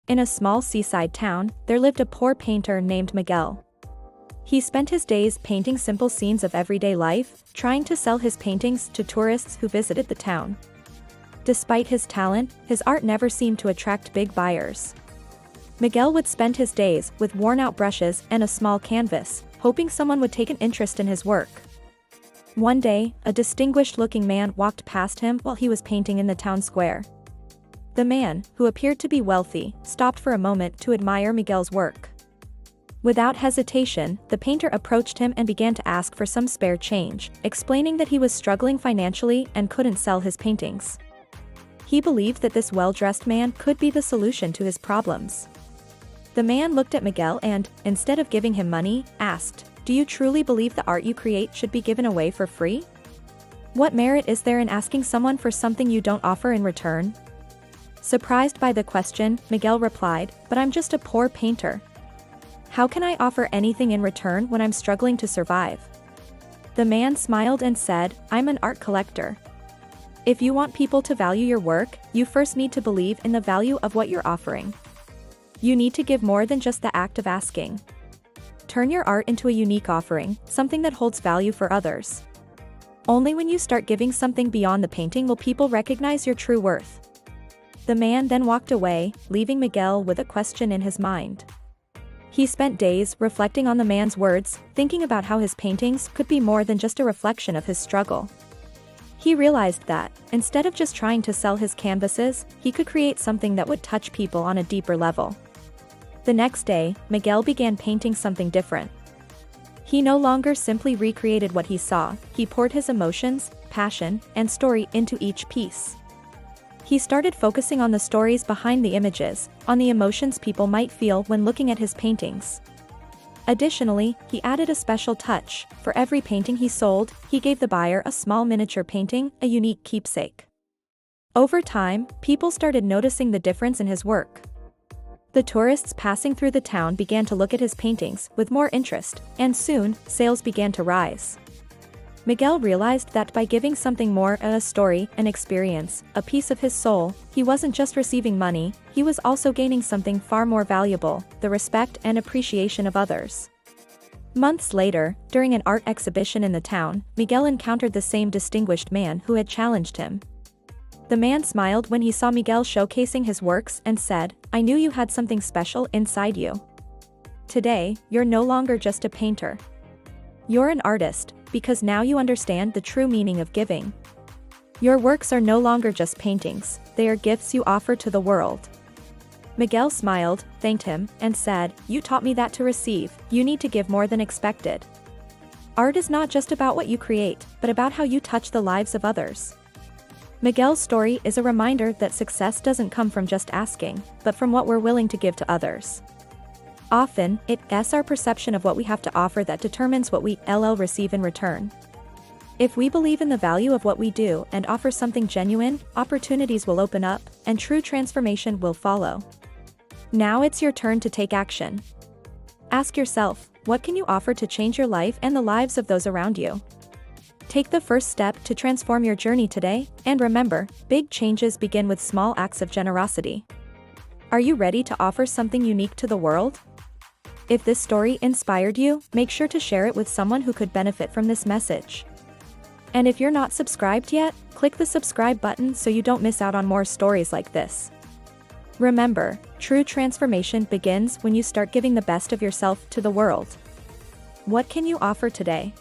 In a small seaside town, there lived a poor painter named Miguel. He spent his days painting simple scenes of everyday life, trying to sell his paintings to tourists who visited the town. Despite his talent, his art never seemed to attract big buyers. Miguel would spend his days with worn-out brushes and a small canvas, hoping someone would take an interest in his work. One day, a distinguished-looking man walked past him while he was painting in the town square. The man, who appeared to be wealthy, stopped for a moment to admire Miguel's work. Without hesitation, the painter approached him and began to ask for some spare change, explaining that he was struggling financially and couldn't sell his paintings. He believed that this well-dressed man could be the solution to his problems. The man looked at Miguel and, instead of giving him money, asked, "Do you truly believe the art you create should be given away for free? What merit is there in asking someone for something you don't offer in return?" Surprised by the question, Miguel replied, "But I'm just a poor painter. How can I offer anything in return when I'm struggling to survive?" The man smiled and said, "I'm an art collector. If you want people to value your work, you first need to believe in the value of what you're offering. You need to give more than just the act of asking. Turn your art into a unique offering, something that holds value for others. Only when you start giving something beyond the painting will people recognize your true worth." The man then walked away, leaving Miguel with a question in his mind. He spent days reflecting on the man's words, thinking about how his paintings could be more than just a reflection of his struggle. He realized that, instead of just trying to sell his canvases, he could create something that would touch people on a deeper level. The next day, Miguel began painting something different. He no longer simply recreated what he saw, he poured his emotions, passion, and story into each piece. He started focusing on the stories behind the images, on the emotions people might feel when looking at his paintings. Additionally, he added a special touch. For every painting he sold, he gave the buyer a small miniature painting, a unique keepsake. Over time, people started noticing the difference in his work. The tourists passing through the town began to look at his paintings with more interest, and soon, sales began to rise. Miguel realized that by giving something more, a story, an experience, a piece of his soul, he wasn't just receiving money, he was also gaining something far more valuable, the respect and appreciation of others. Months later, during an art exhibition in the town, Miguel encountered the same distinguished man who had challenged him. The man smiled when he saw Miguel showcasing his works and said, "I knew you had something special inside you. Today, you're no longer just a painter. You're an artist, because now you understand the true meaning of giving. Your works are no longer just paintings, they are gifts you offer to the world." Miguel smiled, thanked him, and said, "You taught me that to receive, you need to give more than expected. Art is not just about what you create, but about how you touch the lives of others." Miguel's story is a reminder that success doesn't come from just asking, but from what we're willing to give to others. Often, it's our perception of what we have to offer that determines what we receive in return. If we believe in the value of what we do and offer something genuine, opportunities will open up, and true transformation will follow. Now it's your turn to take action. Ask yourself, what can you offer to change your life and the lives of those around you? Take the first step to transform your journey today, and remember, big changes begin with small acts of generosity. Are you ready to offer something unique to the world? If this story inspired you, make sure to share it with someone who could benefit from this message. And if you're not subscribed yet, click the subscribe button so you don't miss out on more stories like this. Remember, true transformation begins when you start giving the best of yourself to the world. What can you offer today?